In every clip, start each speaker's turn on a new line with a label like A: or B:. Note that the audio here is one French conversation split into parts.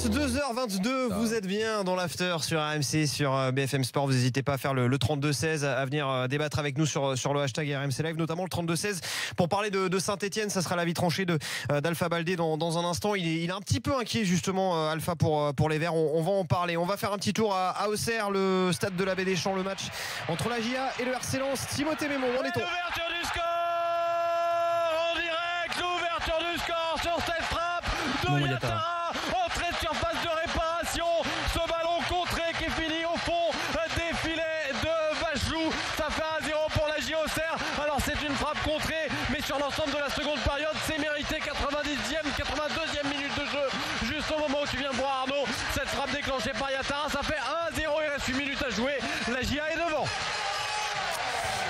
A: 22h22, vous êtes bien dans l'after sur RMC, sur BFM Sport. Vous n'hésitez pas à faire le 32-16, à venir débattre avec nous sur le hashtag RMC Live, notamment le 32-16 pour parler de Saint-Etienne. Ça sera l'avis tranché d'Alpha Baldé dans un instant. Il est un petit peu inquiet justement, Alpha, pour les Verts. On va en parler. On va faire un petit tour à Auxerre, le stade de la Baie des Champs, le match entre la GIA et le RC Lens. Timothée Mémon, on est au...
B: L'ouverture du score en direct, l'ouverture du score sur cette frappe de Yatara. Entrée de surface de réparation, ce ballon contré qui finit au fond des filets de Bachelou. Ça fait 1-0 pour la GIA Auxerre. Alors c'est une frappe contrée, mais sur l'ensemble de la seconde période, c'est mérité. 90e, 82e minute de jeu, juste au moment où tu viens de voir Arnaud. Cette frappe déclenchée par Yatara, ça fait 1-0, il reste 8 minutes à jouer. La GIA est devant.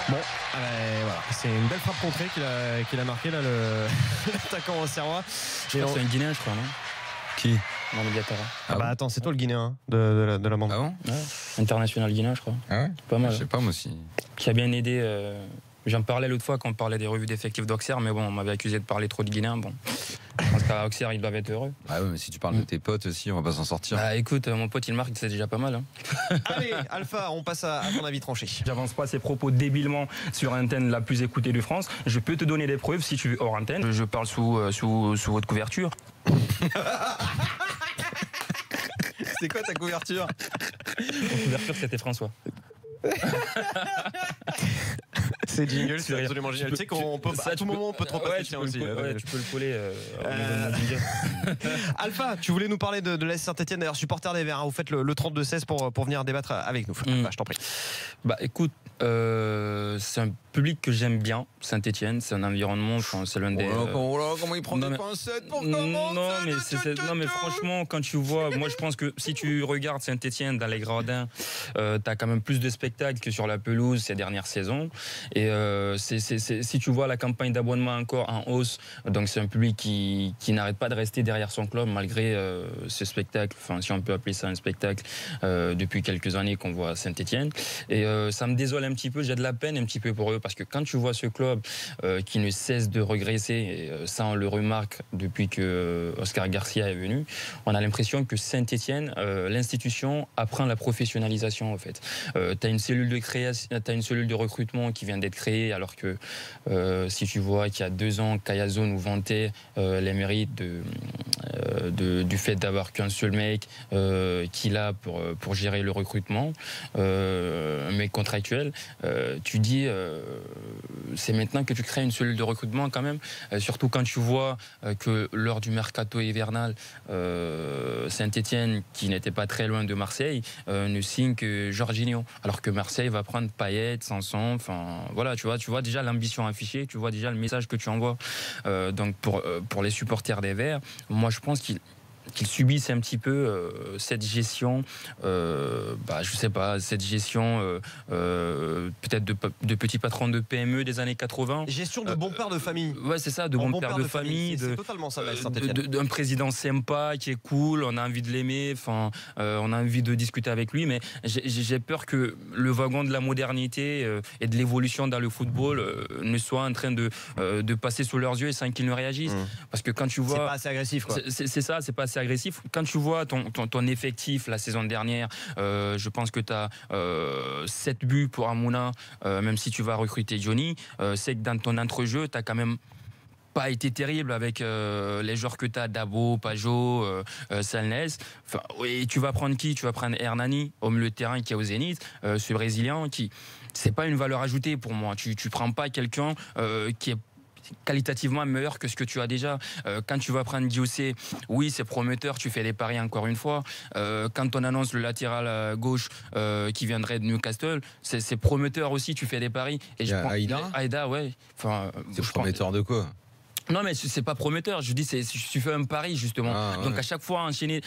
A: Bon, voilà, c'est une belle frappe contrée qu'il a marqué là, l'attaquant auxerrois.
C: C'est un Guinéen, je crois, non?
D: Qui?
C: Non, le Yatara.
A: Attends, c'est toi le Guinéen de la bande.
D: Ah bon?
C: Ouais. International guinéen, je crois.
D: Ah ouais?
C: Pas mal.
D: Je sais pas, moi aussi.
C: Qui a bien aidé. J'en parlais l'autre fois quand on parlait des revues d'effectifs d'Auxerre, mais bon, on m'avait accusé de parler trop de Guinéens. Bon, je pense qu'à Auxerre, ils doivent être heureux.
D: Ah ouais, mais si tu parles de tes potes aussi, on va pas s'en sortir.
C: Bah écoute, mon pote, il marque, c'est déjà pas mal. Hein.
A: Allez, Alpha, on passe à ton avis tranché.
E: J'avance pas ces propos débilement sur antenne la plus écoutée de France. Je peux te donner des preuves si tu veux hors antenne. Je parle sous votre couverture.
D: C'est quoi ta couverture?
C: Mon couverture, c'était François.
A: C'est jingle, c'est absolument génial. Tu sais qu'on peut à tout moment on peut trop passer aussi.
C: Tu peux le coller au niveau de mon jingle.
A: Alpha, tu voulais nous parler de l'AS Saint-Etienne, d'ailleurs supporter des Verts. Vous faites le 32-16 pour venir débattre avec nous. Alpha, je t'en prie.
C: Bah écoute, c'est un public que j'aime bien, Saint-Etienne, c'est un environnement, c'est l'un des...
D: comment il prend des pincettes pour commencer?
C: Non mais franchement, quand tu vois, moi je pense que si tu regardes Saint-Etienne dans les gradins, t'as quand même plus de spectacles que sur la pelouse ces dernières saisons. Et si tu vois la campagne d'abonnement encore en hausse, donc c'est un public qui n'arrête pas de rester derrière son club malgré ce spectacle, enfin si on peut appeler ça un spectacle, depuis quelques années qu'on voit à Saint-Etienne. Et ça me désole un petit peu, j'ai de la peine un petit peu pour eux, parce que quand tu vois ce club qui ne cesse de regresser, et ça on le remarque depuis que Oscar Garcia est venu, on a l'impression que Saint-Etienne, l'institution apprend la professionnalisation en fait. Tu as une cellule de création, tu as une cellule de recrutement qui vient d'être créée, alors que si tu vois qu'il y a 2 ans, Kayazo nous vantait les mérites du fait d'avoir qu'un seul mec qu'il a pour gérer le recrutement, un mec contractuel, tu dis c'est maintenant que tu crées une cellule de recrutement quand même, surtout quand tu vois que lors du mercato hivernal, Saint-Etienne, qui n'était pas très loin de Marseille, ne signe que Jorginho, alors que Marseille va prendre Payet, Sanson, enfin voilà, tu vois déjà l'ambition affichée, tu vois déjà le message que tu envoies. Donc pour les supporters des Verts, moi je pense qu'ils subissent un petit peu cette gestion, je sais pas, cette gestion peut-être de petits patrons de PME des années 80.
A: Gestion de bon père de famille.
C: Ouais, c'est ça, de bon père de famille.
A: C'est totalement ça,
C: d'un président sympa, qui est cool, on a envie de l'aimer, enfin, on a envie de discuter avec lui, mais j'ai peur que le wagon de la modernité et de l'évolution dans le football ne soit en train de passer sous leurs yeux et sans qu'ils ne réagissent. Parce que quand tu vois...
A: C'est pas assez agressif, quoi.
C: C'est ça, c'est pas assez agressif. Quand tu vois ton effectif la saison dernière, je pense que tu as 7 buts pour Amouna, même si tu vas recruter Johnny, c'est que dans ton entrejeu, tu as quand même pas été terrible avec les joueurs que tu as, Dabo, Pajot, Salnes. Enfin, et tu vas prendre qui? Tu vas prendre Hernani au milieu de terrain qui est au Zénith, ce Brésilien qui... C'est pas une valeur ajoutée pour moi. Tu prends pas quelqu'un qui est qualitativement meilleur que ce que tu as déjà. Quand tu vas prendre Diossé, oui c'est prometteur, tu fais des paris encore une fois. Quand on annonce le latéral gauche qui viendrait de Newcastle, c'est prometteur aussi, tu fais des paris. Et
D: il y a
C: Aïda, ouais. Enfin,
D: c'est prometteur de quoi?
C: Non mais c'est pas prometteur, je dis tu fais un pari justement. Donc à chaque fois enchaîner,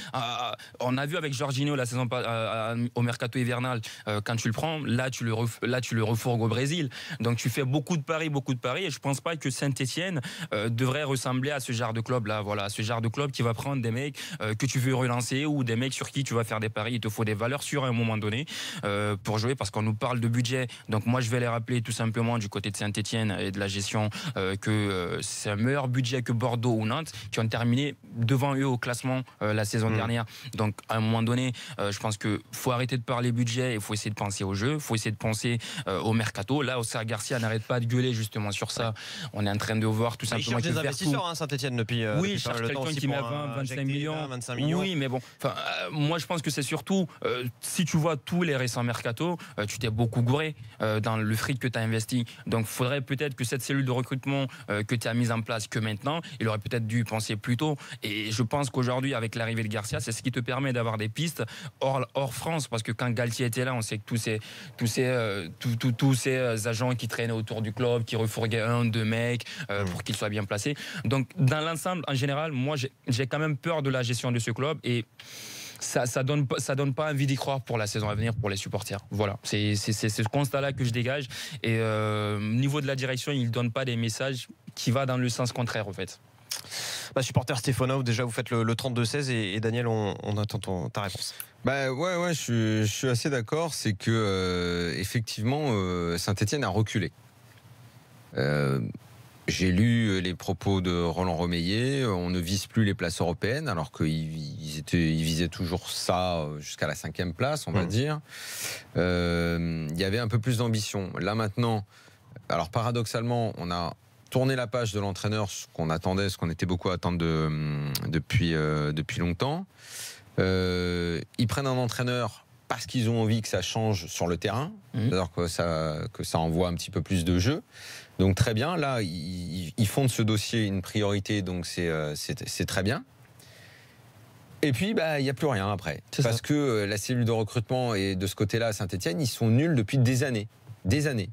C: on a vu avec Jorginho la saison au mercato hivernal, quand tu le prends, là tu le refourgues au Brésil. Donc tu fais beaucoup de paris et je pense pas que Saint-Etienne devrait ressembler à ce genre de club là, voilà, ce genre de club qui va prendre des mecs que tu veux relancer ou des mecs sur qui tu vas faire des paris. Il te faut des valeurs sûres à un moment donné pour jouer, parce qu'on nous parle de budget. Donc moi je vais les rappeler tout simplement du côté de Saint-Etienne et de la gestion que c'est un meilleur budget que Bordeaux ou Nantes, qui ont terminé devant eux au classement la saison dernière. Donc à un moment donné, je pense qu'il faut arrêter de parler budget, il faut essayer de penser au jeu, il faut essayer de penser au mercato. Là, Oscar Garcia n'arrête pas de gueuler justement sur ça. On est en train de voir tout simplement.
A: Il cherche des investisseurs, Saint-Etienne, depuis.
C: Oui, il cherche quelqu'un qui met 20-25 millions.
A: 25 millions.
C: Oui, mais bon, moi je pense que c'est surtout, si tu vois tous les récents mercato, tu t'es beaucoup gouré dans le fric que tu as investi. Donc il faudrait peut-être que cette cellule de recrutement que tu as mise en place que maintenant, il aurait peut-être dû y penser plus tôt. Et je pense qu'aujourd'hui, avec l'arrivée de Garcia, c'est ce qui te permet d'avoir des pistes hors France, parce que quand Galtier était là, on sait que tous ces agents qui traînaient autour du club, qui refourguaient 1-2 mecs pour qu'ils soient bien placés. Donc dans l'ensemble, en général, moi j'ai quand même peur de la gestion de ce club et ça donne pas envie d'y croire pour la saison à venir pour les supporters. Voilà, c'est ce constat-là que je dégage. Et au niveau de la direction, il ne donne pas des messages qui vont dans le sens contraire en fait.
A: Supporter Stéphano, déjà vous faites le 32-16 et Daniel, on attend ta réponse.
D: Ouais, je suis assez d'accord. C'est que effectivement, Saint-Etienne a reculé. J'ai lu les propos de Roland Romeillet. On ne vise plus les places européennes, alors qu'ils visaient toujours ça jusqu'à la 5e place, on va dire. Il y avait un peu plus d'ambition. Là maintenant, alors paradoxalement, on a tourné la page de l'entraîneur, ce qu'on attendait, ce qu'on était beaucoup à attendre depuis longtemps. Ils prennent un entraîneur parce qu'ils ont envie que ça change sur le terrain, c'est-à-dire que ça envoie un petit peu plus de jeu. Donc très bien, là, ils font de ce dossier une priorité, donc c'est très bien. Et puis, il n'y a plus rien après. Parce que la cellule de recrutement, et de ce côté-là, à Saint-Etienne, ils sont nuls depuis des années. Des années.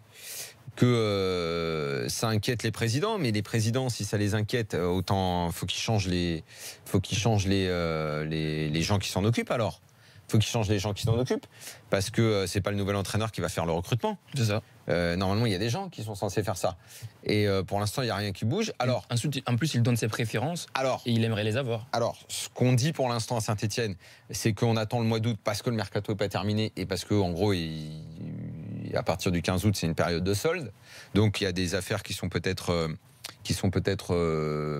D: Que ça inquiète les présidents, mais les présidents, si ça les inquiète, autant faut qu'ils changent les gens qui s'en occupent alors. Faut qu'ils changent les gens qui s'en occupent, parce que c'est pas le nouvel entraîneur qui va faire le recrutement.
C: C'est ça.
D: Normalement, il y a des gens qui sont censés faire ça. Et pour l'instant, il n'y a rien qui bouge. Alors,
C: ensuite, en plus, il donne ses préférences et il aimerait les avoir.
D: Alors, ce qu'on dit pour l'instant à Saint-Etienne, c'est qu'on attend le mois d'août parce que le mercato n'est pas terminé et parce qu'en gros, à partir du 15 août, c'est une période de solde. Donc, il y a des affaires qui sont peut-être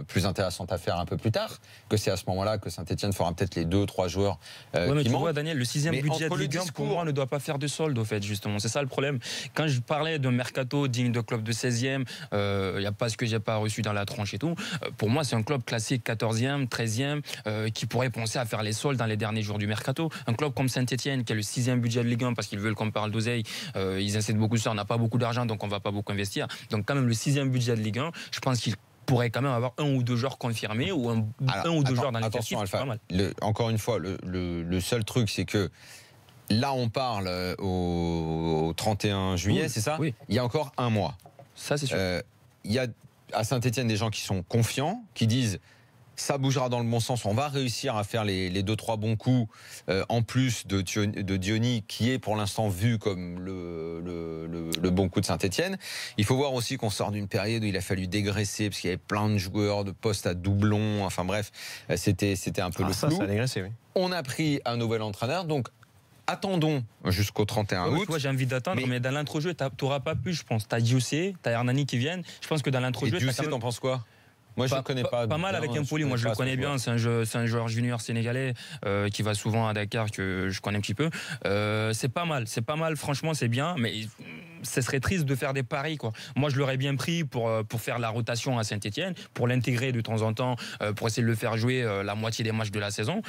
D: plus intéressantes à faire un peu plus tard, que c'est à ce moment-là que Saint-Etienne fera peut-être les 2-3 joueurs
C: mais
D: qui
C: tu
D: manquent.
C: vois, Daniel, le 6e budget de Ligue 1 pour moi ne doit pas faire de solde, au fait, justement. C'est ça le problème. Quand je parlais d'un mercato digne de club de 16e, il n'y a pas ce que j'ai pas reçu dans la tronche et tout. Pour moi, c'est un club classé 14e, 13e, qui pourrait penser à faire les soldes dans les derniers jours du mercato. Un club comme Saint-Etienne, qui a le 6e budget de Ligue 1, parce qu'ils veulent qu'on parle d'oseille, ils essaient de beaucoup de ça, on n'a pas beaucoup d'argent, donc on ne va pas beaucoup investir. Donc quand même, le 6e budget de Ligue 1, je pense qu'il pourrait quand même avoir 1 ou 2 joueurs confirmés ou un ou deux joueurs dans l'effectif.
D: Attention, Alpha. Encore une fois, le seul truc, c'est que là, on parle au 31 juillet, c'est ça ?
C: Oui.
D: Il y a encore un mois.
C: Ça, c'est sûr.
D: Il y a à Saint-Etienne des gens qui sont confiants, qui disent ça bougera dans le bon sens, on va réussir à faire les 2-3 bons coups, en plus de Diony, qui est pour l'instant vu comme le bon coup de Saint-Etienne. Il faut voir aussi qu'on sort d'une période où il a fallu dégraisser, parce qu'il y avait plein de joueurs de postes à doublons, enfin bref, c'était un peu le flou.
A: Ça a dégraissé, oui.
D: On a pris un nouvel entraîneur, donc attendons jusqu'au 31 août.
C: Moi, j'ai envie d'attendre, mais dans l'entrejeu, tu n'auras pas pu, je pense. Tu as Diossé, tu as Hernani qui viennent. Je pense que dans l'entrejeu.
D: Et Diossé, t'en penses quoi ? Moi, je ne connais pas.
C: Pas mal avec Empoli, moi je le connais bien. C'est un joueur junior sénégalais qui va souvent à Dakar, que je connais un petit peu. C'est pas mal, franchement, c'est bien, mais ce serait triste de faire des paris, quoi. Moi, je l'aurais bien pris pour faire la rotation à Saint-Etienne, pour l'intégrer de temps en temps, pour essayer de le faire jouer la moitié des matchs de la saison.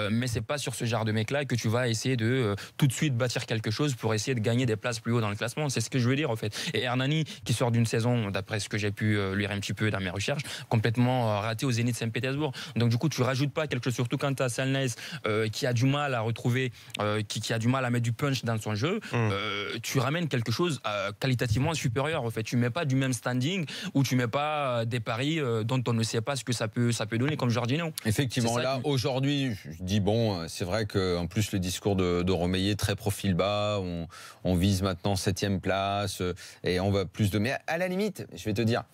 C: Mais c'est pas sur ce genre de mec-là que tu vas essayer de tout de suite bâtir quelque chose pour essayer de gagner des places plus haut dans le classement. C'est ce que je veux dire, en fait. Et Hernani, qui sort d'une saison, d'après ce que j'ai pu lire un petit peu dans mes recherches, complètement raté au Zénith Saint-Pétersbourg. Donc du coup, tu rajoutes pas quelque chose, surtout quand tu as Salnès qui a du mal à retrouver, qui a du mal à mettre du punch dans son jeu. Tu ramènes quelque chose qualitativement supérieur. En fait, tu mets pas du même standing ou tu mets pas des paris dont on ne sait pas ce que ça peut donner, comme Jorginho.
D: Effectivement, là aujourd'hui, je dis bon, c'est vrai qu'en plus le discours de Romeillet, très profil bas, on vise maintenant 7e place et on va plus de. Mais à la limite, je vais te dire.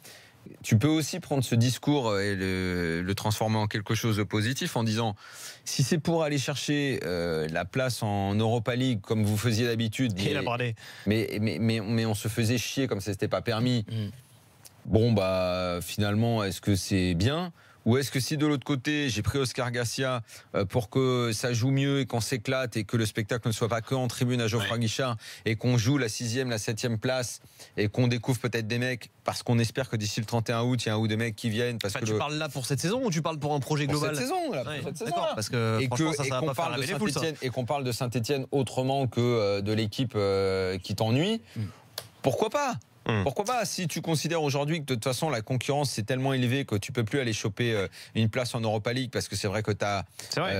D: Tu peux aussi prendre ce discours et le transformer en quelque chose de positif en disant si c'est pour aller chercher la place en Europa League comme vous faisiez d'habitude, mais on se faisait chier comme ça c'était pas permis. Bon, bah, finalement, est-ce que c'est bien ? Ou est-ce que si de l'autre côté, j'ai pris Oscar Garcia pour que ça joue mieux et qu'on s'éclate et que le spectacle ne soit pas que en tribune à Geoffroy Guichard et qu'on joue la 6e, la 7e place et qu'on découvre peut-être des mecs parce qu'on espère que d'ici le 31 août, il y a un ou deux mecs qui viennent. Parce que
A: tu parles là pour cette saison ou tu parles pour un projet global ?
D: Pour cette saison, là, pour cette saison.
A: Parce que franchement, ça va pas faire laver les foules, ça.
D: Et qu'on parle de Saint-Etienne autrement que de l'équipe qui t'ennuie, pourquoi pas ? Pourquoi pas, si tu considères aujourd'hui que de toute façon la concurrence est tellement élevée que tu peux plus aller choper une place en Europa League, parce que c'est vrai que tu as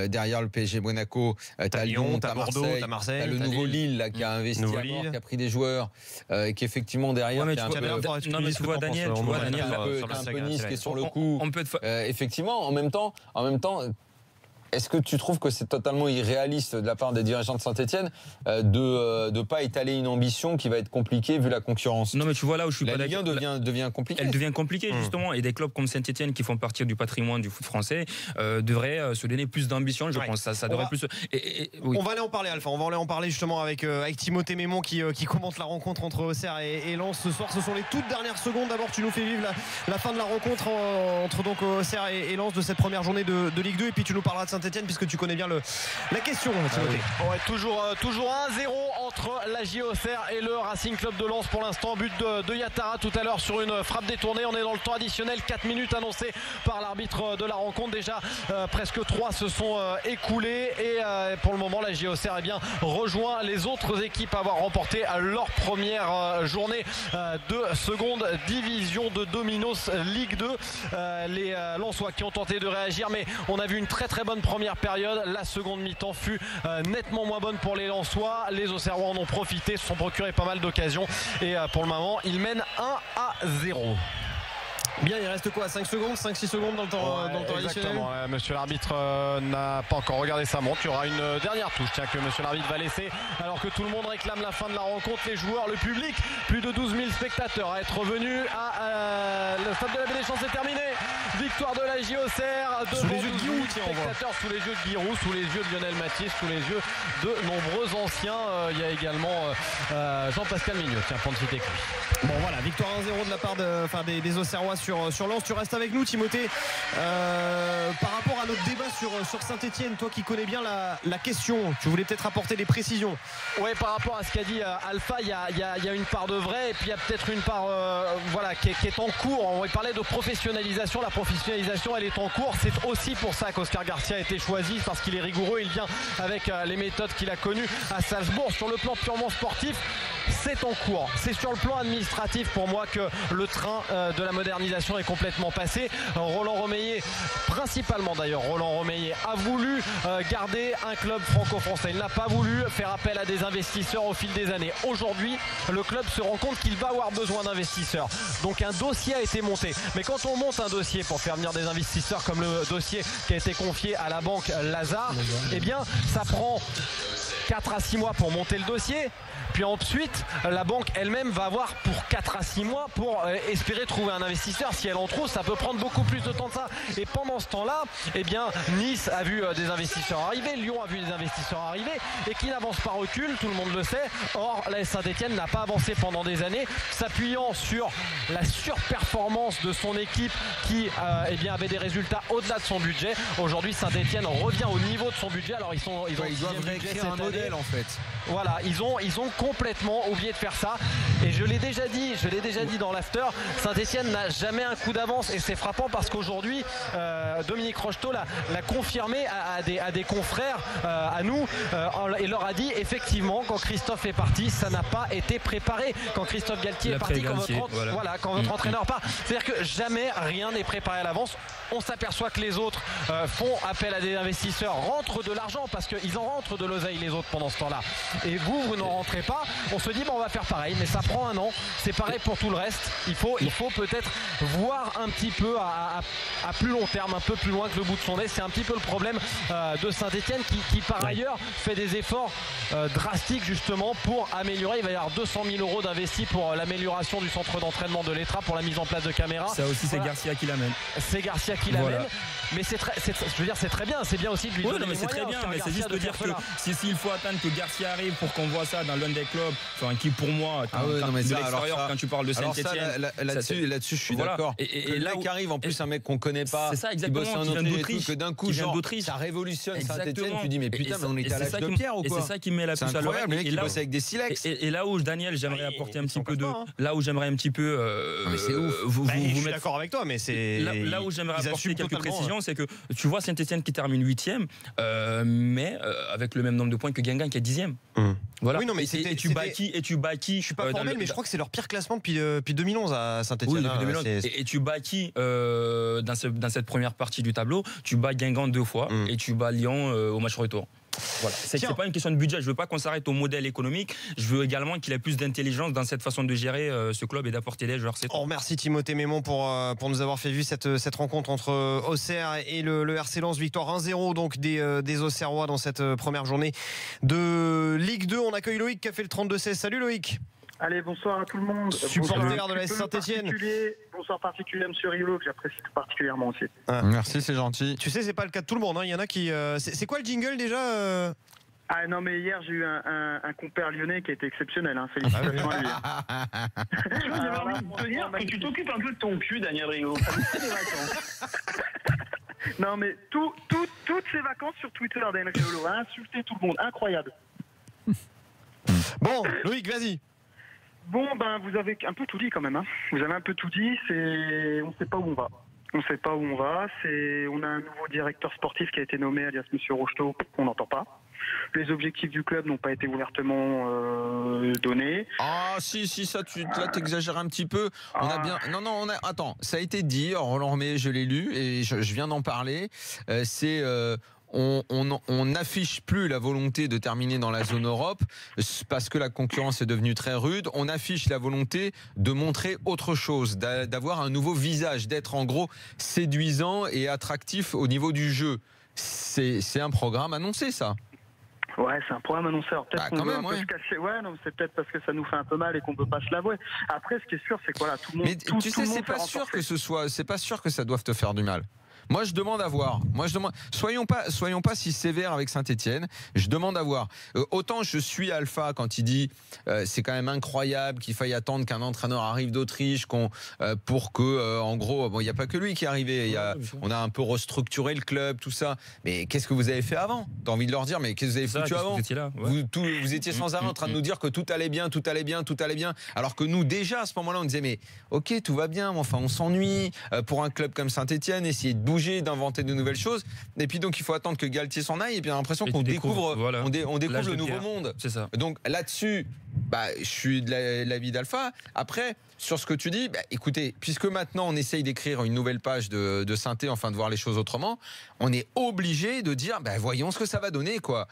D: derrière le PSG Monaco, tu as Lyon, tu as Bordeaux, tu as Marseille, tu as le nouveau Lille là, qui a investi à mort, qui a pris des joueurs, qui effectivement derrière
C: tu vois Daniel,
D: un peu Nice qui est sur le coup. Effectivement, en même temps, est-ce que tu trouves que c'est totalement irréaliste de la part des dirigeants de Saint-Etienne de ne pas étaler une ambition qui va être compliquée vu la concurrence ?
C: Non, mais tu vois là où je suis
D: pas d'accord. La Ligue 1 devient compliquée.
C: Elle devient compliquée, justement. Et des clubs comme Saint-Etienne, qui font partie du patrimoine du foot français, devraient se donner plus d'ambition, je pense. Ça devrait plus.
A: On va aller en parler, Alpha. On va aller en parler justement avec Timothée Mémon qui commente la rencontre entre Auxerre et Lens ce soir. Ce sont les toutes dernières secondes. D'abord, tu nous fais vivre la fin de la rencontre entre donc Auxerre et Lens de cette première journée de Ligue 2. Et puis tu nous parleras de Saint-Etienne puisque tu connais bien la question, Timothée.
B: Ouais, toujours 1-0 entre la JO Auxerre et le Racing Club de Lens pour l'instant. But de Yattara tout à l'heure sur une frappe détournée. On est dans le temps additionnel, 4 minutes annoncées par l'arbitre de la rencontre. Déjà presque 3 se sont écoulés et pour le moment la JO Auxerre rejoint les autres équipes à avoir remporté leur première journée de seconde division de Dominos Ligue 2. Les Lensois qui ont tenté de réagir, mais on a vu une très très bonne première période. La seconde mi-temps fut nettement moins bonne pour les Lensois. Les Auxerrois en ont profité, se sont procurés pas mal d'occasions et pour le moment ils mènent 1-0.
A: Bien, il reste quoi, 5 secondes, 5-6 secondes dans le temps additionnel.
B: Monsieur l'arbitre n'a pas encore regardé sa montre. Il y aura une dernière touche que monsieur l'arbitre va laisser alors que tout le monde réclame la fin de la rencontre. Les joueurs, le public, plus de 12 000 spectateurs à être venus à le stade de la Baie des Champs. C'est terminé. Victoire de la JO Auxerre devant 12 000 spectateurs, sous les yeux de Giroud, sous les yeux de Lionel Mathieu, sous les yeux de nombreux anciens. Il y a également Jean-Pascal Mignot, pour ne citer que lui.
A: Bon voilà, victoire 1-0 de la part des Auxerrois sur Lens. Tu restes avec nous, Timothée. Par rapport à notre débat sur Saint-Etienne, toi qui connais bien la question, tu voulais peut-être apporter des précisions.
B: Oui, par rapport à ce qu'a dit Alpha, il y a une part de vrai et puis il y a peut-être une part qui est en cours. On parlait de professionnalisation. La professionnalisation, elle est en cours. C'est aussi pour ça qu'Oscar Garcia a été choisi, parce qu'il est rigoureux. Il vient avec les méthodes qu'il a connues à Salzbourg. Sur le plan purement sportif, c'est en cours. C'est sur le plan administratif pour moi que le train de la modernisation est complètement passé. Roland Romeyer, principalement d'ailleurs, Roland Romeyer a voulu garder un club franco-français. Il n'a pas voulu faire appel à des investisseurs au fil des années. Aujourd'hui, le club se rend compte qu'il va avoir besoin d'investisseurs. Donc un dossier a été monté. Mais quand on monte un dossier pour faire venir des investisseurs, comme le dossier qui a été confié à la banque Lazare, eh bien ça prend 4 à 6 mois pour monter le dossier. Puis ensuite, la banque elle-même va avoir pour 4 à 6 mois pour espérer trouver un investisseur. Si elle en trouve, ça peut prendre beaucoup plus de temps que ça. Et pendant ce temps-là, eh bien, Nice a vu des investisseurs arriver, Lyon a vu des investisseurs arriver et qui n'avancent pas recul, tout le monde le sait. Or, la Saint-Etienne n'a pas avancé pendant des années, s'appuyant sur la surperformance de son équipe qui avait des résultats au-delà de son budget. Aujourd'hui, Saint-Etienne revient au niveau de son budget. Alors, ils
D: doivent réécrire un modèle en fait.
B: Voilà, ils ont complètement oublié de faire ça. Et je l'ai déjà dit dans l'after, Saint-Etienne n'a jamais un coup d'avance et c'est frappant parce qu'aujourd'hui Dominique Rocheteau l'a confirmé à des confrères à nous et leur a dit effectivement quand Christophe est parti, ça n'a pas été préparé. Quand Christophe Galtier est parti, quand votre entraîneur part, c'est-à-dire que jamais rien n'est préparé à l'avance. On s'aperçoit que les autres font appel à des investisseurs, rentrent de l'argent parce qu'ils en rentrent de l'oseille les autres pendant ce temps-là. Et vous n'en rentrez pas. On se dit on va faire pareil, mais ça prend un an. C'est pareil pour tout le reste. Il faut peut-être voir un petit peu à plus long terme, un peu plus loin que le bout de son nez. C'est un petit peu le problème de Saint-Etienne qui par ailleurs fait des efforts drastiques justement pour améliorer. Il va y avoir 200 000 € d'investis pour l'amélioration du centre d'entraînement de l'Etra, pour la mise en place de caméras.
C: Ça aussi, c'est Garcia qui l'amène.
B: C'est Garcia qu'il amène. Mais je veux dire, c'est très bien. C'est bien aussi de lui donner les
C: c'est très bien, mais c'est juste de dire que s'il faut attendre que Garcia arrive pour qu'on voit ça dans l'un des clubs, qui pour moi, de l'extérieur, quand tu parles de Saint-Etienne.
D: Là-dessus, je suis d'accord. Et là qui arrive, en plus, un mec qu'on connaît pas, qui bosse un autre que d'un coup, ça révolutionne Saint-Etienne. Tu dis, mais putain, mais on est à l'âge de pierre ou quoi?
C: Et c'est ça qui met la puce à l'oreille.
D: Le mec qui bosse avec des silex.
C: Et là où, Daniel, j'aimerais apporter un petit peu de. Là où j'aimerais un petit peu.
D: C'est ouf.
A: Je suis d'accord avec toi, mais c'est.
C: Là où j'aimerais apporter quelques précisions, c'est que tu vois Saint-Etienne qui termine 8e, mais avec le même nombre de points que Guingamp qui est 10e. Voilà.
A: Oui, non, mais
C: et tu bats qui
A: je suis pas formel, mais je crois que c'est leur pire classement depuis 2011 à Saint-Etienne.
C: Oui, depuis 2011. Et tu bats qui dans cette première partie du tableau? Tu bats Guingamp 2 fois et tu bats Lyon au match retour. Voilà. C'est pas une question de budget. Je veux pas qu'on s'arrête au modèle économique. Je veux également qu'il ait plus d'intelligence dans cette façon de gérer ce club et d'apporter des joueurs.
A: On remercie Timothée Mémon pour nous avoir fait vivre cette rencontre entre Auxerre et le RC Lens. Victoire 1-0 donc des Auxerrois dans cette première journée de Ligue 2. On accueille Loïc qui a fait le 32-16. Salut Loïc.
F: Allez, bonsoir à tout le monde.
A: Supporter de la Saint-Etienne.
F: Bonsoir particulier à M. Riolo, que j'apprécie particulièrement aussi.
D: Merci, c'est gentil.
A: Tu sais, c'est pas le cas de tout le monde. Il y en a qui. C'est quoi le jingle déjà
F: Ah non, mais hier j'ai eu un compère lyonnais qui a été exceptionnel. Félicitations à lui.
G: J'avais envie de te dire que tu t'occupes un peu de ton cul, Daniel Riolo. Ça des vacances.
F: Non, mais toutes ces vacances sur Twitter, Daniel Riolo a insulté tout le monde. Incroyable.
A: Bon, Loïc, vas-y.
F: Bon, vous avez un peu tout dit quand même. Vous avez un peu tout dit. On ne sait pas où on va. On a un nouveau directeur sportif qui a été nommé, alias Monsieur Rocheteau, qu'on n'entend pas. Les objectifs du club n'ont pas été ouvertement donnés.
D: Ah si, ça là t'exagères un petit peu. On a bien. Non, attends, ça a été dit. Roland Romet, je l'ai lu et je viens d'en parler. On n'affiche plus la volonté de terminer dans la zone Europe parce que la concurrence est devenue très rude. On affiche la volonté de montrer autre chose, d'avoir un nouveau visage, d'être en gros séduisant et attractif au niveau du jeu. C'est un programme annoncé, ça.
F: Ouais, c'est un programme annoncé. Alors, peut-être qu'on veut un peu se cacher. Ouais, non, c'est peut-être parce que ça nous fait un peu mal et qu'on ne peut pas se l'avouer. Après, ce qui est sûr, c'est que voilà, tout le monde.
D: Mais tu sais, c'est pas sûr que ça doive te faire du mal. Moi, je demande à voir. Soyons pas si sévères avec Saint-Etienne. Je demande à voir. Autant je suis Alpha quand il dit c'est quand même incroyable qu'il faille attendre qu'un entraîneur arrive d'Autriche pour que, en gros, il n'y a pas que lui qui est arrivé. On a un peu restructuré le club, tout ça. Mais qu'est-ce que vous avez fait avant? T'as envie de leur dire, mais qu'est-ce que vous avez foutu avant? Vous étiez sans arrêt en train de nous dire que tout allait bien. Alors que nous, déjà, à ce moment-là, on disait, mais ok, tout va bien, mais enfin, on s'ennuie. Pour un club comme Saint-Etienne, essayer de bouger, d'inventer de nouvelles choses. Et puis donc il faut attendre que Galtier s'en aille. Et puis on a l'impression qu'on découvre, on découvre le nouveau monde.
C: C'est ça.
D: Donc là-dessus, je suis de l'avis d'Alpha. Après, sur ce que tu dis, écoutez, puisque maintenant on essaye d'écrire une nouvelle page de synthé, enfin de voir les choses autrement, on est obligé de dire, voyons ce que ça va donner, quoi.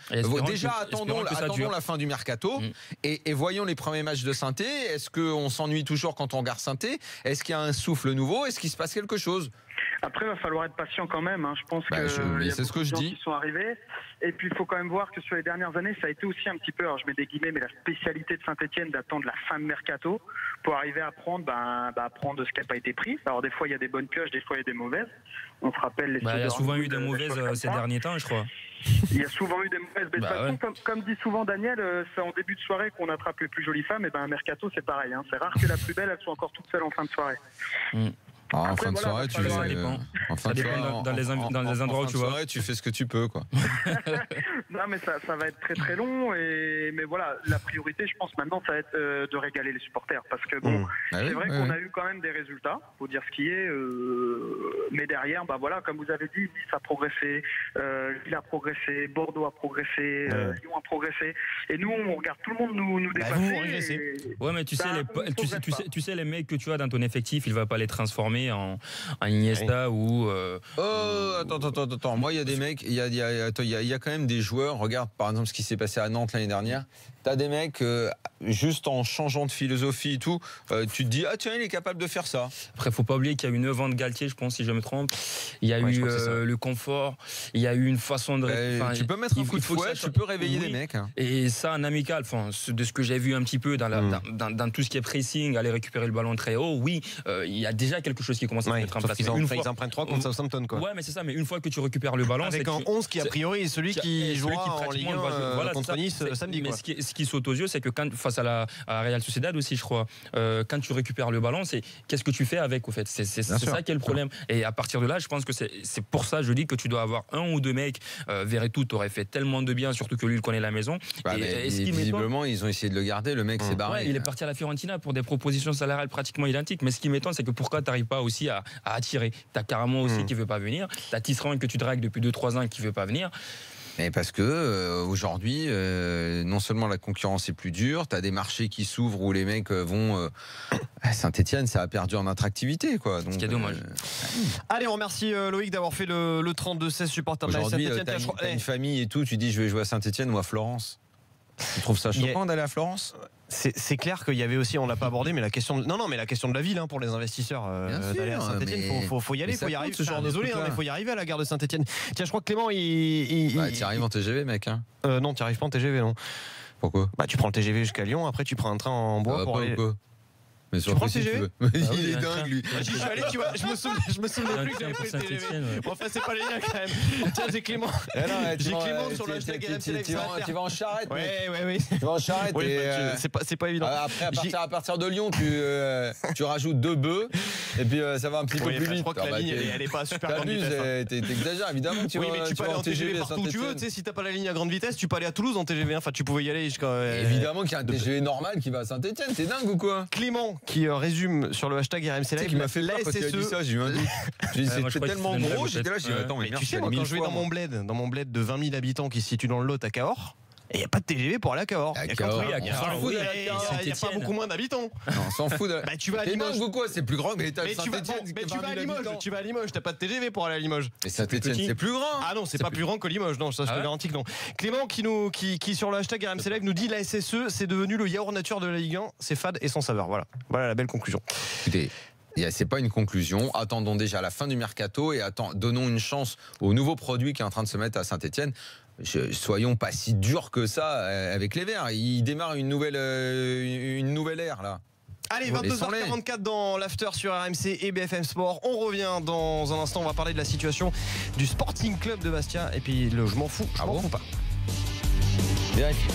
D: Déjà, attendons la fin du mercato et voyons les premiers matchs de synthé. Est-ce qu'on s'ennuie toujours quand on regarde synthé? Est-ce qu'il y a un souffle nouveau? Est-ce qu'il se passe quelque chose?
F: Après, il va falloir être patient quand même. Je pense que y a beaucoup de gens qui sont arrivés. Et puis, il faut quand même voir que sur les dernières années, ça a été aussi un petit peu, alors je mets des guillemets, mais la spécialité de Saint-Etienne d'attendre la fin de mercato pour arriver à prendre, prendre ce qui n'a pas été pris. Alors, des fois, il y a des bonnes pioches, des fois, il y a des mauvaises. On se rappelle les.
C: Il y a souvent eu des mauvaises ces derniers temps, je crois.
F: Il y a souvent eu des mauvaises. Mais de toute façon, comme dit souvent Daniel, c'est en début de soirée qu'on attrape les plus jolies femmes. Et un mercato, c'est pareil. C'est rare que la plus belle, elle soit encore toute seule en fin de soirée.
D: En fin de soirée, tu
C: ça dépend dans les endroits où tu vas.
D: Tu fais ce que tu peux, quoi.
F: Non, mais ça va être très très long. Mais voilà, la priorité, je pense maintenant, ça va être de régaler les supporters, parce que c'est vrai qu'on a eu quand même des résultats. Faut dire ce qui est. Mais derrière, comme vous avez dit, Nice a progressé, Lille a progressé, Bordeaux a progressé, Lyon a progressé. Et nous, on regarde tout le monde nous dépasser.
C: Ouais, mais tu sais les mecs que tu as dans ton effectif, il va pas les transformer en Iniesta ou.
D: Attends. Moi, il y a des mecs, il y a quand même des joueurs. Regarde, par exemple, ce qui s'est passé à Nantes l'année dernière. T'as des mecs, juste en changeant de philosophie et tout, tu te dis, tiens, il est capable de faire ça.
C: Après, faut pas oublier qu'il y a eu 9 ans de Galtier, je pense, si je me trompe. Il y a eu le confort, il y a eu une façon de.
D: Tu peux mettre un coup de fouet, tu peux réveiller des mecs.
C: Et ça, en amical, de ce que j'ai vu un petit peu dans tout ce qui est pressing, aller récupérer le ballon très haut, il y a déjà quelque chose choses qui commencent à se mettre en place.
A: Ils en prennent 3 contre Southampton, quoi.
C: Ouais, mais c'est ça, mais une fois que tu récupères le ballon.
A: Avec un 11 qui, a priori, est celui qui jouera en Ligue 1 contre Nice samedi.
C: Mais ce qui saute aux yeux, c'est que face à Real Sociedad aussi, je crois, quand tu récupères le ballon, c'est qu'est-ce que tu fais avec, au fait. C'est ça qui est le problème. Et à partir de là, je pense que c'est pour ça, je dis que tu dois avoir un ou deux mecs. Verretou t'aurait fait tellement de bien, surtout que lui, il connaît la maison.
D: Visiblement, ils ont essayé de le garder. Le mec s'est barré.
C: Ouais, il est parti à la Fiorentina pour des propositions salariales pratiquement identiques. Mais ce qui m'étonne, c'est que pourquoi tu n'arrives pas aussi à attirer. Tu as carrément aussi qui ne veut pas venir. Tu as Tisserand que tu dragues depuis 2-3 ans qui ne veut pas venir.
D: Mais parce que aujourd'hui, non seulement la concurrence est plus dure, tu as des marchés qui s'ouvrent où les mecs vont. Saint-Etienne, ça a perdu en attractivité, quoi. Donc,
C: ce qui est dommage.
A: Allez, on remercie Loïc d'avoir fait le 32-16 supporter de
D: Saint-Etienne. Aujourd'hui, t'as une famille et tout, tu dis je vais jouer à Saint-Etienne ou à Florence. Tu trouves ça choquant d'aller à Florence ?
A: C'est clair qu'il y avait aussi, on l'a pas abordé, mais la question mais la question de la ville pour les investisseurs d'aller à Saint-Etienne, faut y aller, faut y arriver. Désolé, mais faut y arriver à la gare de Saint-Etienne. Tiens, je crois que Clément,
D: tu arrives en TGV, mec.
A: Non, tu arrives pas en TGV, non.
D: Pourquoi ?
A: Tu prends le TGV jusqu'à Lyon, après tu prends un train en bois pour aller.
D: Mais
A: tu prends le TGV ?
D: Il est dingue, lui.
A: J'y suis allé, tu vois, je me souviens plus que j'avais pris le TGV. Enfin, c'est pas les liens quand même. Tiens, j'ai Clément. J'ai Clément sur le hashtag RMC Live.
D: Tu vas en charrette.
A: Oui.
D: Tu vas en charrette.
A: C'est pas évident.
D: Après, à partir de Lyon, tu rajoutes 2 bœufs et puis ça va un petit peu plus vite.
A: Je crois que la ligne, elle est pas super grande vitesse.
D: T'exagères, évidemment.
A: Oui, mais tu peux aller en TGV partout où tu veux. Si t'as pas la ligne à grande vitesse, tu peux aller à Toulouse en TGV. Enfin, tu pouvais y aller jusqu'à.
D: Évidemment qu'il y a un TGV normal qui va à Saint-Etienne. T'es dingue ou quoi ?
A: Clément qui résume sur le hashtag RMC Live.
D: Qui m'a fait peur quand il a dit ça, j'ai eu un doute. C'était tellement gros, j'étais là, j'ai dit attends, mais
A: tu sais, moi quand je vais dans mon bled de 20 000 habitants qui se situe dans le Lot à Cahors, il n'y a pas de TGV pour aller à Cahors. Il n'y a pas beaucoup moins d'habitants.
D: Non, on s'en fout.
A: Tu vas à Limoges
D: ou quoi ? C'est plus grand que l'État de Saint-Etienne.
A: Tu vas à Limoges. Tu vas à Limoges. T'as pas de TGV pour aller à Limoges.
D: Mais Saint-Etienne, c'est plus grand.
A: Ah non, c'est pas plus grand que Limoges. Non, ça je te garantis que non. Clément qui sur le hashtag RMC Live nous dit la SSE, c'est devenu le yaourt nature de la Ligue 1. C'est fade et sans saveur. Voilà la belle conclusion.
D: Écoutez. C'est pas une conclusion. Attendons déjà la fin du mercato et donnons une chance au nouveau produit qui est en train de se mettre à Saint-Etienne. Soyons pas si durs que ça avec les Verts. Ils démarrent une nouvelle ère là.
A: Allez, 22h44 dans l'after sur RMC et BFM Sport. On revient dans un instant. On va parler de la situation du Sporting Club de Bastia et puis le je m'en fous pas.
D: Vérifie.